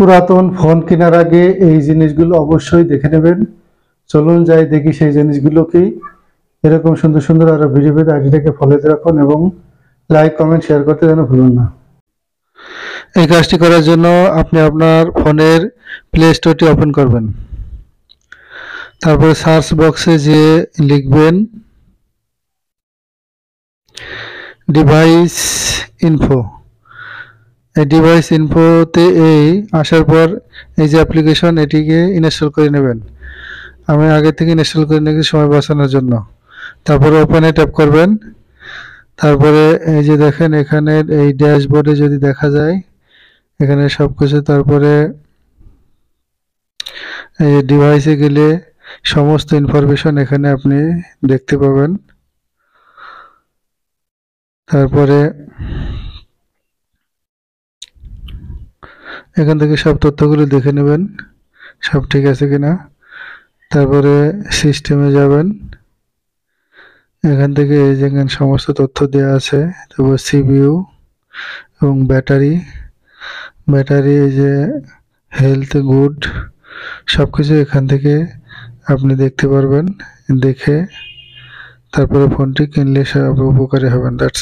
পুরাতন ফোন কেনার আগে এই জিনিসগুলো অবশ্যই দেখে নেবেন। চলুন যাই দেখি সেই জিনিসগুলো কি। এরকম সুন্দর সুন্দর আরো ভিডিও পেতে আইডিটাকে ফলো দিয়ে রাখুন এবং লাইক কমেন্ট শেয়ার করতে যেন ভুলুন না। এই কাজটি করার জন্য আপনি আপনার ফোনের প্লে স্টোরটি ওপেন করবেন। তারপরে সার্চ বক্সে যে লিখবেন ডিভাইস ইনফো। এই ডিভাইস ইনফোতে আসার পর এই যে অ্যাপ্লিকেশন এটিকে ইনস্টল করে নেবেন। আমি আগে থেকে ইনস্টল করে নিয়েছি সময় বাঁচানোর জন্য। তারপরে ওপেনে ট্যাপ করবেন। তারপরে এই যে দেখেন এখানে এই ড্যাশবোর্ডে যদি দেখা যায় এখানে সব কিছু, তারপরে এই যে ডিভাইসে গেলে সমস্ত ইনফরমেশন এখানে আপনি দেখতে পাবেন। তারপরে এখান থেকে সব তথ্যগুলো দেখে নেবেন সব ঠিক আছে কিনা। তারপরে সিস্টেমে যাবেন, এখান থেকে এই যে সমস্ত তথ্য দেওয়া আছে। তারপর সিপিইউ এবং ব্যাটারি, এই যে হেলথ গুড, সব কিছু এখান থেকে আপনি দেখতে পারবেন। দেখে তারপরে ফোনটি কিনলে সব উপকারী হবেন। দ্যাটস